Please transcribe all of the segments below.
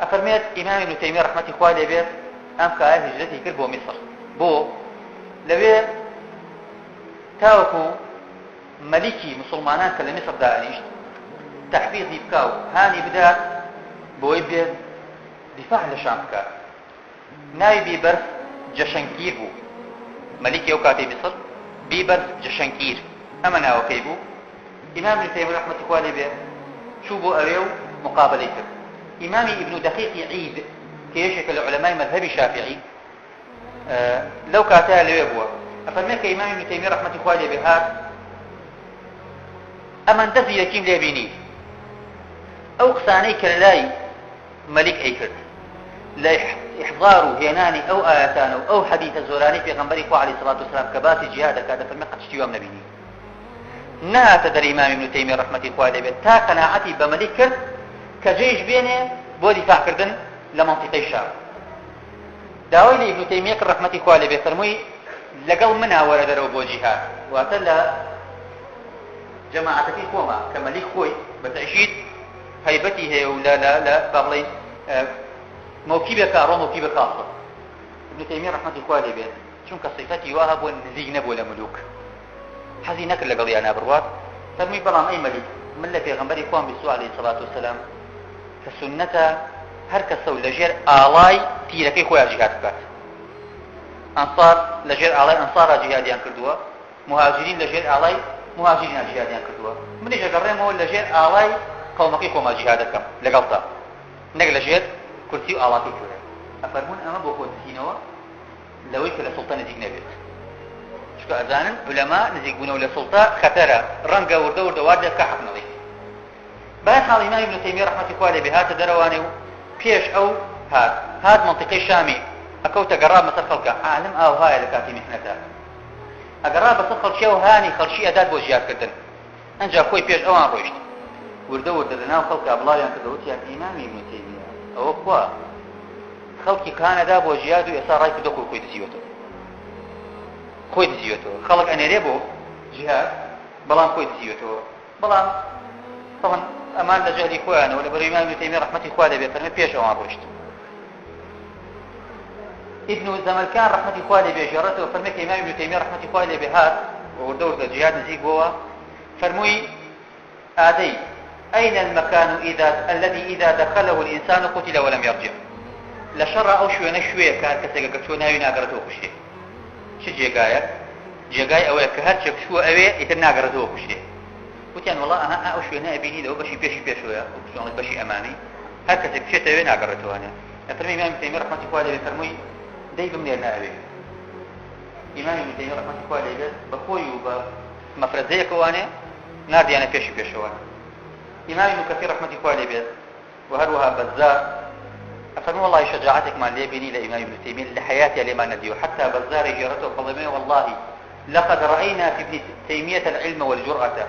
أفرميت إمام ابن تيمية رحمة الله عليه أم كأي هجرتي كربو مصر بو لبي تاوكو ملكي مسلمانان كلا مصر دانيشت تحفيظي بكاو هاني بدات بوي بيت دفاع لشام بكا ناوي بيبرف جشنكير بو ملكي أوكاتي مصر بيبرف جشنكير أما ناو كيبو إمام ابن تيمية رحمة الله عليه شو بو أريو مقابلة كر إمامي ابن دقيق عيد كيشك العلماء مذهب الشافعي لو كاتها ليبوا أفرميك إمام ابن تيمية رحمة الله عليه بهات أمن دزي لكيم ليبيني أو قساني كلاي ملك أيكر لا إحضار هيناني أو آياتان أو حديث الزوراني في غنبري عليه الصلاة والسلام كبات جهاد كذا فرميك قد اشتيوام نبيني نا تدري إمام ابن تيمية رحمة الله عليه تا قناعتي بملك كجيش بينه بو دفاع كردن لمنطقة الشام داوي لابن تيمية رحمة الله عليه فرموي لقل منها ورد رو بو جهاد واتلا جماعة في خوما كملك خوي بتعشيد هيبتي هي ولا لا بغلي موكبة كارو موكبة خاصة ابن تيمية رحمة الله عليه شنك صفتي واهب ونزيق نبو لملوك حزينك لقضي أنا بروات فرمي بلام أي ملك من في غنبري قوم بالسوء عليه الصلاة والسلام كسنة هركس لجير آلاي تيركي خويا جهاد كات أنصار لجير آلاي أنصار جهاديان كردوا مهاجرين لجير آلاي مهاجرين جهاديان كردوا من يجي قررهم هو لجير آلاي قومكي قوم جهادكم لقلتا نقل لجير كرسي آلاكي كورا أفرمون أما بوكو تسينوا لويك لسلطان ديك نبيت شكو أزانن علماء نزيق بنو لسلطان خطرة رنقا ورد واردة كحق نظيف بعد حال إمام ابن تيمية رحمة الله عليه بهات دروانه بيش أو هاد منطقة الشامي أكوت قراب مثل خلقه عالم أو هاي لكاتي محنتها أقراب مثل خلق شو هاني خلشي أداد بوجيات كردن أنجا خوي بيش أو عن روشت ورد لنا خلق أبلا ينكدوت يعني إمام ابن تيمية أو أخوة خلقي كان دا بوجيات ويسار رايك دوكو خوي تزيوتو خلق أنا ريبو جهاد بلان خوي تزيوتو بلان طبعا أمان لجهدي خوانه ولا بري إمام ابن تيمية رحمة الله عليه فرمي بيش أو عن روشت ابن الزملكان رحمة الله عليه بجارته وفرمي كإمام ابن تيمية رحمة الله عليه بهات وردور الجهاد نزيق بوا فرمي آدي أين المكان الذي إذا دخله الإنسان قتل ولم يرجع لشر أو شوية كان كسيقى شو ناوي ناقرته وخشي شو جيقايا أو كهات شو أوي يتناقرته وخشي قلت يعني والله أنا أوشوي أنا أبيني لو بشي بيشويا وشلون بشي أمامي هكذا بشيء أوي ناقرته أنا فرمي إمام ابن تيمية رحمة الله عليه فرمي دايب من النائبين إمام ابن تيمية رحمة الله عليه بخوي وبمفرد زي كوانه نادي أنا بيشوان إمام ابن كثير رحمة الله عليه وهروها بزار أفرمي والله شجاعتك ما اللي بيني لإمام ابن تيمية لحياتي لما نديه حتى بزار جيرته فضمي والله لقد رأينا في ابن تيمية العلم والجرأة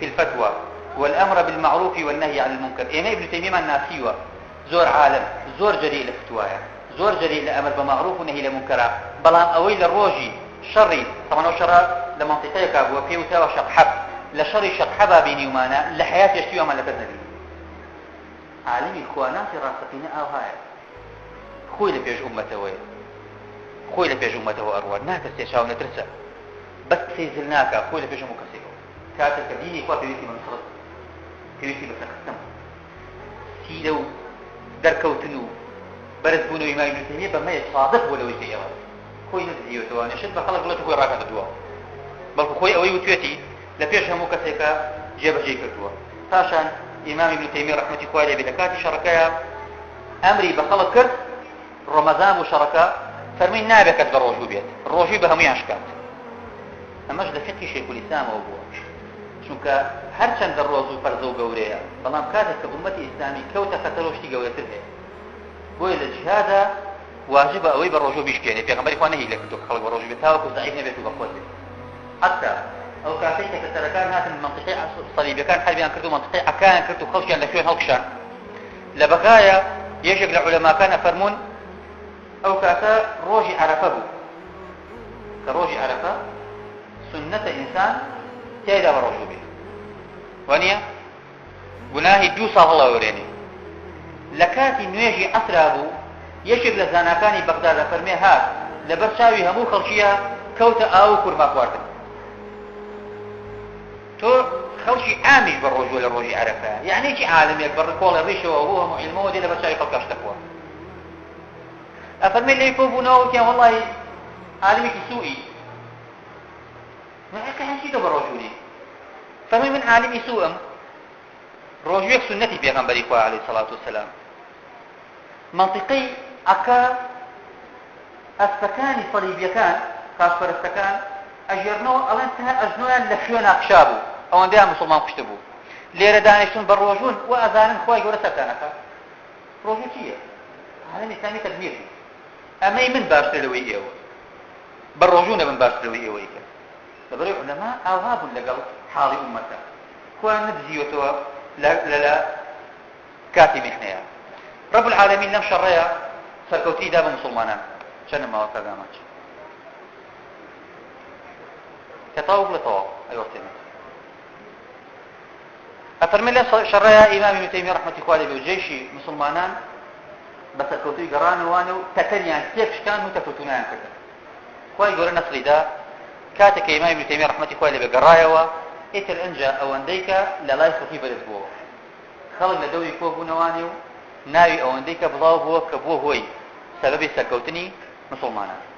في الفتوى والأمر بالمعروف والنهي عن المنكر إمام ابن تيمية الناسيوة زور عالم زور جريء لفتوايا زور جريء لأمر بمعروف ونهي لمنكر بلان أويل الروجي شري طبعا شر لمنطقتك أبوه فيه وتاوى شقحب لشر شقحبا بيني ومانا لحياة يشتيوها ما لبدنا عالمي الخوانات راستين أو هاي خوي لبيج أمته وين خوي لبيج أمته أرواد ناكس يشاو نترسى بس سيزلناك خوي لبيج مكسيكو كاتل كديني كوا في ويتي من صرف في ويتي بسكتم سيلو دركوتنو برز بونو إمام ابن تيمية بما يصادق ولا ويتي يوان خوي نزيو تواني شد بخلق لو تخوي راكا تدوا بل خوي أوي وتويتي لبيج همو كسيكا جيب جيك تدوا تاشان إمام ابن تيمية رحمة الله عليه بلكات شركاء أمري بخلق كرد رمضان وشركاء فرمين نابكت بالروجو بيت الروجو بهمي عشكات أماش ده فقه شيخ الإسلام وابوه چونکە هەرچەندە ڕۆژ و فەرزە و گەورەیە بەڵام کاتێک کە ئومەتی ئیسلامی کەوتە خەتەرۆشتی گەورەتر هەیە بۆیە لە جیهادا واجبە ئەوەی بە ڕۆژۆ بیشکێنێ پێغەمبەری خوا نەهی لە کردو خەڵک بە ڕۆژ بێت تاوەکو زەعیف نەبێت و بەخۆت بێت حتا ئەو کاتەی کە کەسەرەکان هاتن منطقەی سەلیبیەکان حربیان کرد و منطقەی عەکایان کرد و خەڵکیان لە شوێن هەڵکشان لە بەغایە یەکێک لە عولەماکان ئەفەرموون ئەو کاتە ڕۆژی عەرەفە بوو کە ڕۆژی عەرەفە سنەتە ئینسان تێدا بە ڕۆژ بێت. وانە گوناهی 2 ساڵ هەڵاوەرێنێ لكاتي نوێژی عەسرا بوو یەکێک لە زاناکانی بەغداد فەرمێ هات لەبەر چاوی هەموو خەڵکیە کەوتە ئاو و کورما خواردن تۆ خەڵکی عامیش بە ڕۆژوە لە ڕۆژی عەرەفە یعنی چی عالمێک بەڕ کۆڵە ڕیشەوە بۆ هەموو عیلمەوە دێ لەبەر چاوی خەڵکەش دەخوا ئەفەرمێ لێی کۆ بوونەوە وتیان وەڵڵی عالمێکی سوئی مەحەکە هەنچیتە بە ڕۆژوونی فەرمێ من عالمی سوئم ڕۆژوێک سنەتی پێغەمبەری خوا عەلەیهی سەڵات وسەلام منطقەی ئەکا ئەسپەکانی سەلیبیەکان پاشپەرستەکان ئەژێرنەوە ئەڵێن تەنها ئەژنۆیان لە شوێن ئاقشا بوو ئەوەندەیان موسڵمان کوشتە بوو لێرە دانیشتون بە ڕۆژوون و ئەزانن خوای گەورە سەرتانەکە ڕۆژوو چییە؟ عالەمی ئیسلامی تەدمیر ئەمەی من باشتر لەوەی ئێوە بە ڕۆژوو نەبن باشتر لەوەی ئێوەی کە لەبەرەوەی عولەما ئاوا بوون لەگەڵ حاڵی ئومەتە خۆیان نەدزیوەتەوە لە کاتی میحنەیە رب العالمین لەم شەڕەیە سەرکەوتی دا بە موسڵمانان چەندە ماوە کەدامەت كطاوب لطواف أيوة تمام أفرمي الله شرعي إمام ابن تيمية رحمة الله عليه وجيشي مسلمانان بس الكوتوي قران وانو تتنيا كيفش كانوا تكوتونان كذا كواي يقول نصري دا كاتك إمام ابن تيمية رحمة الله عليه بقرايا إتر إنجا أو أنديكا لا يستطيع بالأسبوع خلق لدوي كوبو نوانيو ناوي أو أنديكا بضاو بوه كبوه هوي سبب سكوتني مسلمانان